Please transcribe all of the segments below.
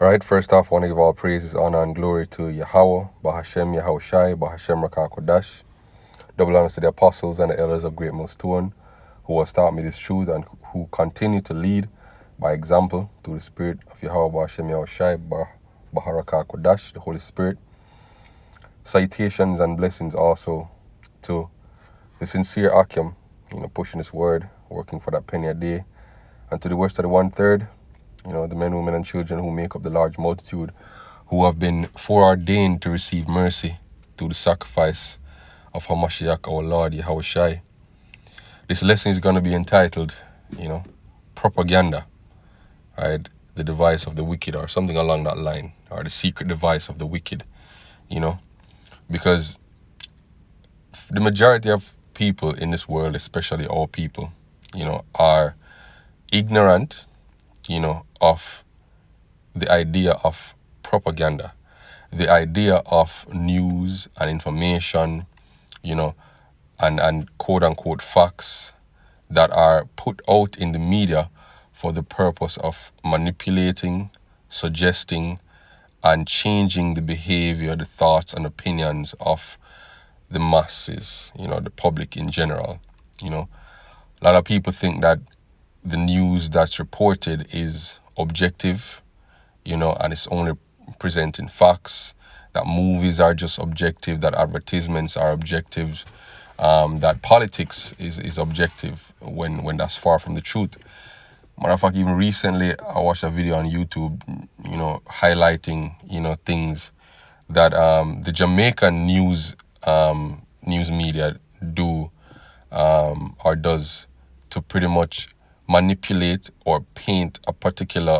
All right, first off, I want to give all praises, honor, and glory to Yahweh, Bahashem, Yahushai, Bahashem, Rakah Kodash. Double honors to the apostles and the elders of Great Millstone, who have taught me this truth and who continue to lead by example through the Spirit of Yahweh, Bahashem, Yahushai, Baharakah Kodash, the Holy Spirit. Citations and blessings also to the sincere Akim, pushing this word, working for that penny a day, and to the worst of the 1/3, the men, women, and children who make up the large multitude who have been foreordained to receive mercy through the sacrifice of Hamashiach, our Lord, Yahushai. This lesson is going to be entitled, Propaganda, right? The device of the wicked, or something along that line, or the secret device of the wicked, because the majority of people in this world, especially our people, are ignorant, of the idea of propaganda, the idea of news and information, and quote unquote facts that are put out in the media for the purpose of manipulating, suggesting, and changing the behavior, the thoughts and opinions of the masses, the public in general. A lot of people think that the news that's reported is objective, and it's only presenting facts, that movies are just objective, that advertisements are objective, that politics is objective when that's far from the truth. Matter of fact, even recently I watched a video on YouTube, highlighting, things that the Jamaican news media do or does to pretty much manipulate or paint a particular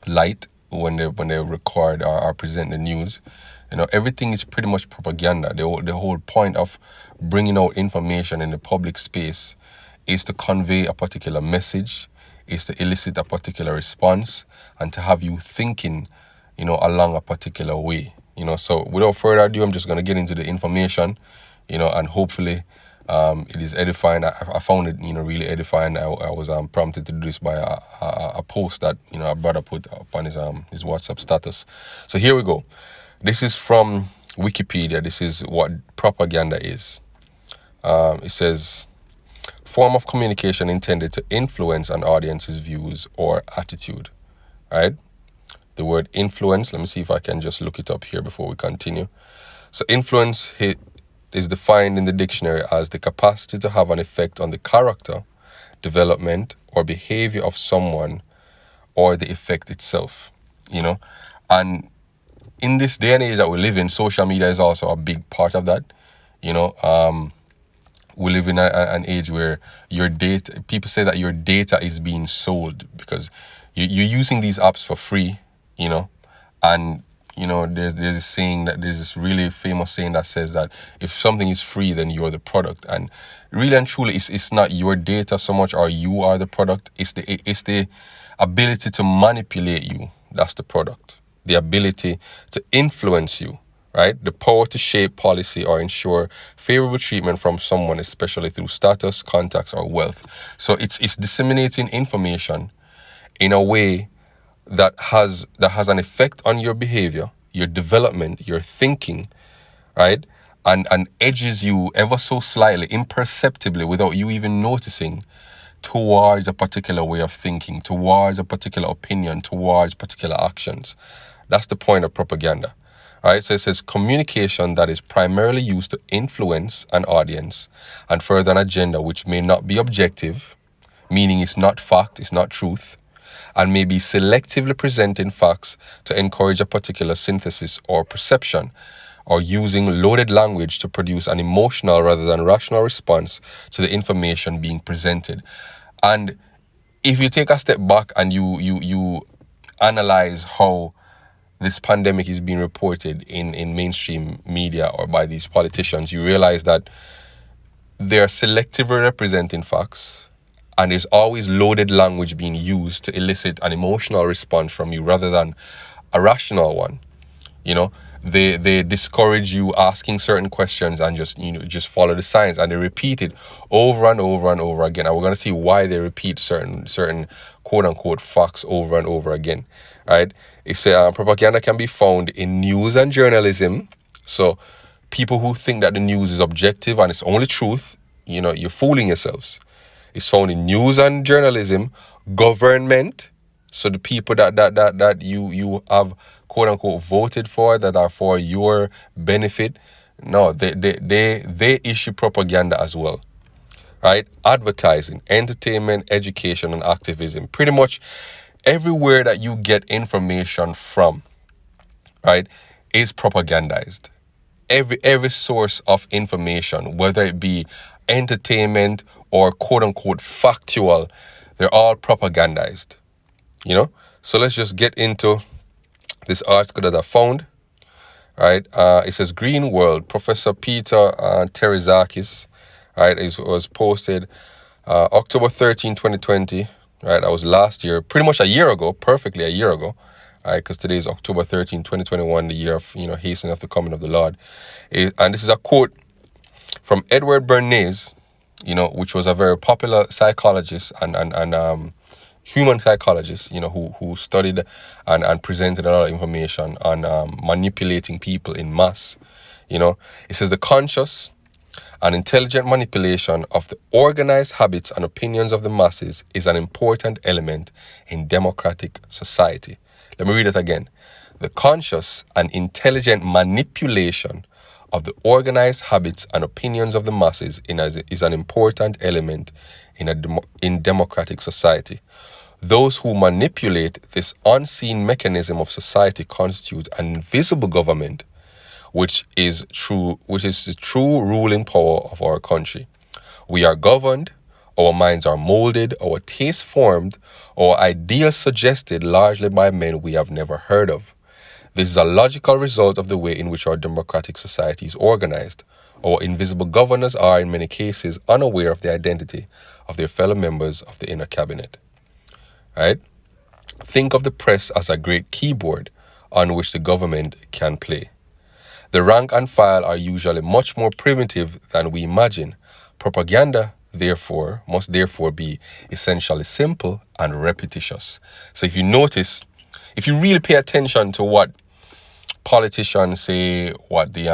light when they record or present the news. Everything is pretty much propaganda. The whole point of bringing out information in the public space is to convey a particular message, is to elicit a particular response, and to have you thinking, along a particular way. So without further ado, I'm just going to get into the information, and hopefully it is edifying. I found it, really edifying. I was prompted to do this by a post that, a brother put up on his WhatsApp status. So here we go. This is from Wikipedia. This is what propaganda is. It says, form of communication intended to influence an audience's views or attitude, right? The word influence, let me see if I can just look it up here before we continue. So influence is defined in the dictionary as the capacity to have an effect on the character, development, or behavior of someone or the effect itself, And in this day and age that we live in, social media is also a big part of that, We live in an age where people say that your data is being sold because you're using these apps for free, and there's this really famous saying that says that if something is free, then you're the product. And really and truly, it's not your data so much, or you are the product. It's the ability to manipulate you that's the product. The ability to influence you, right? The power to shape policy or ensure favorable treatment from someone, especially through status, contacts, or wealth. So it's disseminating information in a way that has an effect on your behavior, your development, your thinking, right? And edges you ever so slightly, imperceptibly, without you even noticing, towards a particular way of thinking, towards a particular opinion, towards particular actions. That's the point of propaganda. All right, so it says communication that is primarily used to influence an audience and further an agenda which may not be objective, meaning it's not fact, it's not truth, and may be selectively presenting facts to encourage a particular synthesis or perception, or using loaded language to produce an emotional rather than rational response to the information being presented. And if you take a step back and you analyze how this pandemic is being reported in mainstream media or by these politicians, you realize that they're selectively representing facts, and there's always loaded language being used to elicit an emotional response from you rather than a rational one. They discourage you asking certain questions and just follow the signs, and they repeat it over and over and over again. And we're gonna see why they repeat certain quote unquote facts over and over again. Right? It's propaganda can be found in news and journalism. So people who think that the news is objective and it's only truth, you're fooling yourselves. It's found in news and journalism, government. So the people that you have quote unquote voted for, that are for your benefit, no, they issue propaganda as well. Right? Advertising, entertainment, education, and activism. Pretty much everywhere that you get information from, right, is propagandized. Every source of information, whether it be entertainment or quote unquote factual, they're all propagandized. So let's just get into this article that I found. Right, it says Green World. Professor Peter Terizakis, right, was posted October 13, 2020. Right, that was last year, pretty much a year ago, perfectly a year ago. Right, because today is October 13, 2021, the year of hastening of the coming of the Lord. And this is a quote from Edward Bernays, which was a very popular psychologist and human psychologist, who studied and presented a lot of information on manipulating people in mass. It says the conscious and intelligent manipulation of the organized habits and opinions of the masses is an important element in democratic society. Let me read it again. The conscious and intelligent manipulation of the organized habits and opinions of the masses is an important element in democratic society. Those who manipulate this unseen mechanism of society constitute an invisible government, which is the true ruling power of our country. We are governed, our minds are molded, our tastes formed, our ideas suggested largely by men we have never heard of. This is a logical result of the way in which our democratic society is organized. Our invisible governors are, in many cases, unaware of the identity of their fellow members of the inner cabinet. Right? Think of the press as a great keyboard on which the government can play. The rank and file are usually much more primitive than we imagine. Propaganda, therefore, must be essentially simple and repetitious. So if you notice, if you really pay attention to what politicians say, what the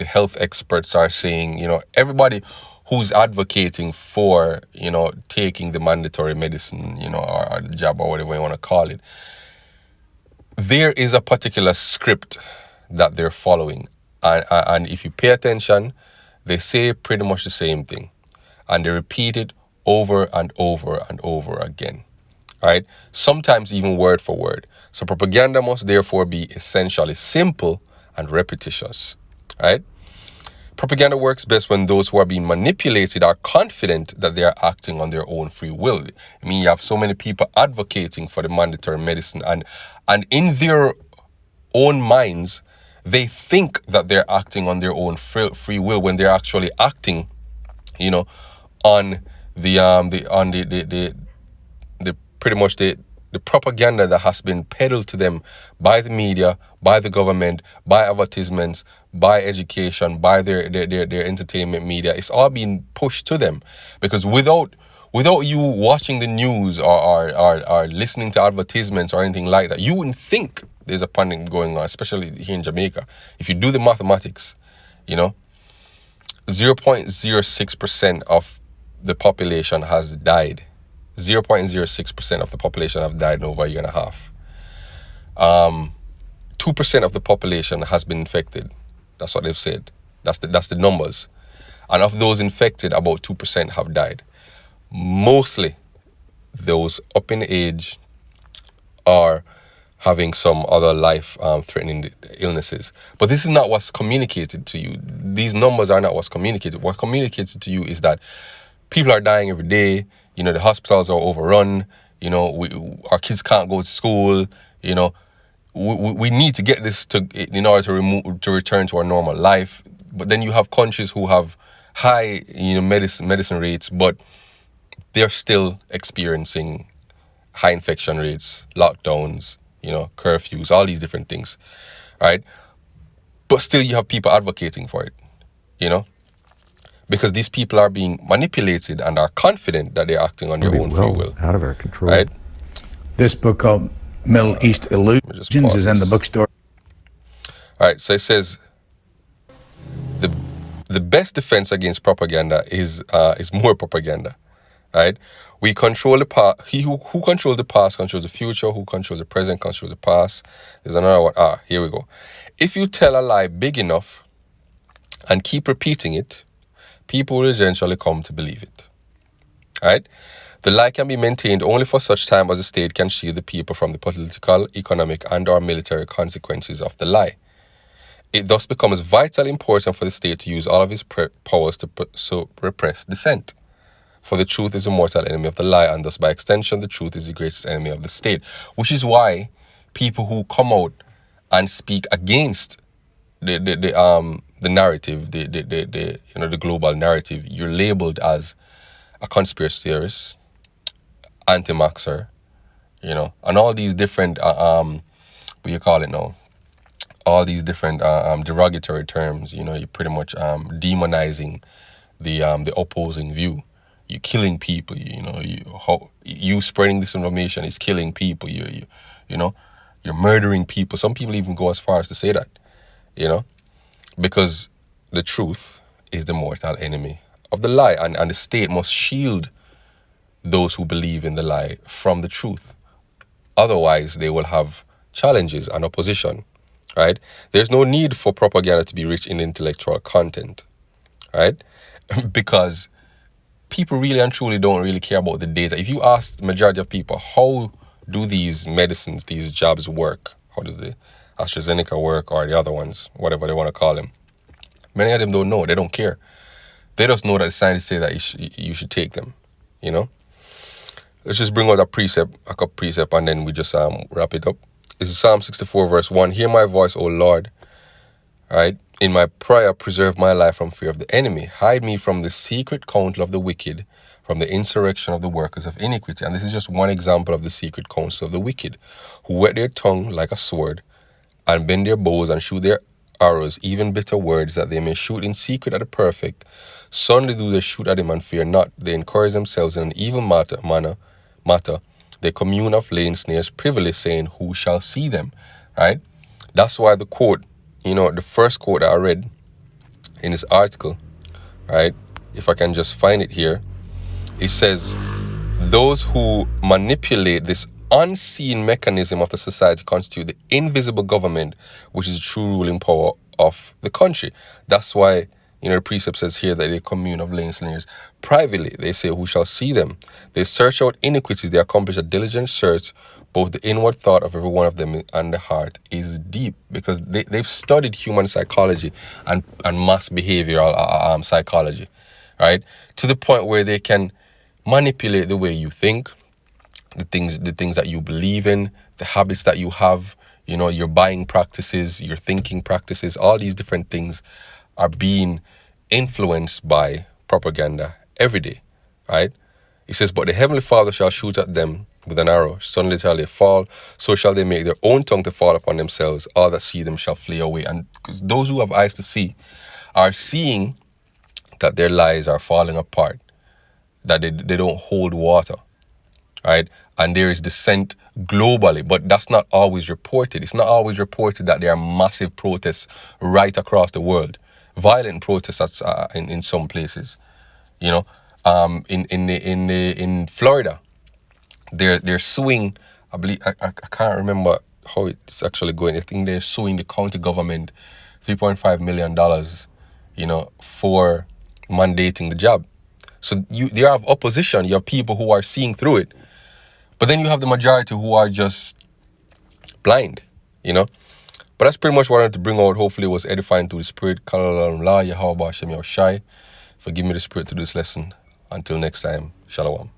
health experts are saying, everybody who's advocating for, taking the mandatory medicine, or the jab or whatever you want to call it, there is a particular script that they're following. And if you pay attention, they say pretty much the same thing. And they repeat it over and over and over again. Right? Sometimes even word for word. So propaganda must therefore be essentially simple and repetitious. Right? Propaganda works best when those who are being manipulated are confident that they are acting on their own free will. I mean, you have so many people advocating for the mandatory medicine, and in their own minds, they think that they're acting on their own free will when they're actually acting, on the pretty much the propaganda that has been peddled to them by the media, by the government, by advertisements, by education, by their entertainment media. It's all being pushed to them, because without you watching the news or listening to advertisements or anything like that, you wouldn't think there's a pandemic going on, especially here in Jamaica. If you do the mathematics, 0.06% of the population has died. 0.06% of the population have died in over a year and a half. 2% of the population has been infected. That's what they've said. That's the numbers. And of those infected, about 2% have died. Mostly those up in age are having some other life-threatening illnesses. But this is not what's communicated to you. These numbers are not what's communicated. What communicated to you is that people are dying every day. The hospitals are overrun. Our kids can't go to school. We need to get this in order to return to our normal life. But then you have countries who have high, medicine rates, but they're still experiencing high infection rates, lockdowns, curfews, all these different things, right? But still you have people advocating for it, you know, because these people are being manipulated and are confident that they're acting on their own free will. Out of our control. Right? This book called Middle East Illusions is in the bookstore. All right, so it says the best defense against propaganda is more propaganda. Right? We control the past. He who controls the past controls the future. Who controls the present controls the past. There's another one. Here we go. If you tell a lie big enough and keep repeating it, people will eventually come to believe it. Right? The lie can be maintained only for such time as the state can shield the people from the political, economic, and/or military consequences of the lie. It thus becomes vitally important for the state to use all of its powers to repress dissent. For the truth is a mortal enemy of the lie, and thus by extension the truth is the greatest enemy of the state. Which is why people who come out and speak against the narrative, the global narrative, you're labeled as a conspiracy theorist, anti-maxer, and all these different what you call it now, all these different derogatory terms. You're pretty much demonizing the opposing view. You're killing people. You spreading this information is killing people. You're murdering people. Some people even go as far as to say that, because the truth is the mortal enemy of the lie, and the state must shield those who believe in the lie from the truth. Otherwise, they will have challenges and opposition, right? There's no need for propaganda to be rich in intellectual content, right? Because people really and truly don't really care about the data. If you ask the majority of people, how do these medicines, these jabs work? How does the AstraZeneca work, or the other ones, whatever they want to call them? Many of them don't know. They don't care. They just know that the scientists say that you should take them, Let's just bring out a couple precept, and then we just wrap it up. This is Psalm 64, verse 1. Hear my voice, O Lord. All right. In my prayer, preserve my life from fear of the enemy. Hide me from the secret counsel of the wicked, from the insurrection of the workers of iniquity. And this is just one example of the secret counsel of the wicked, who whet their tongue like a sword, and bend their bows and shoot their arrows, even bitter words, that they may shoot in secret at the perfect. Suddenly do they shoot at him and fear not. They encourage themselves in an evil matter. They commune of laying snares privily, saying, who shall see them? Right? That's why the quote, the first quote that I read in this article, right? If I can just find it here, it says, those who manipulate this unseen mechanism of the society constitute the invisible government, which is the true ruling power of the country. That's why, the precept says here that they commune of laying snares privately. They say, who shall see them? They search out iniquities. They accomplish a diligent search. Both the inward thought of every one of them and the heart is deep, because they've studied human psychology and mass behavioral psychology, right? To the point where they can manipulate the way you think, the things that you believe in, the habits that you have, your buying practices, your thinking practices. All these different things are being influenced by propaganda every day, right? It says, but the Heavenly Father shall shoot at them with an arrow. Suddenly shall they fall, so shall they make their own tongue to fall upon themselves. All that see them shall flee away. And those who have eyes to see are seeing that their lies are falling apart, that they don't hold water, right? And there is dissent globally, but that's not always reported. It's not always reported that there are massive protests right across the world. Violent protests in some places, in Florida, they're suing. I believe I can't remember how it's actually going. I think they're suing the county government $3.5 million, for mandating the jab. So there are opposition. You have people who are seeing through it, but then you have the majority who are just blind, But that's pretty much what I wanted to bring out. Hopefully it was edifying to the spirit. Forgive me the spirit to do this lesson. Until next time, Shalom.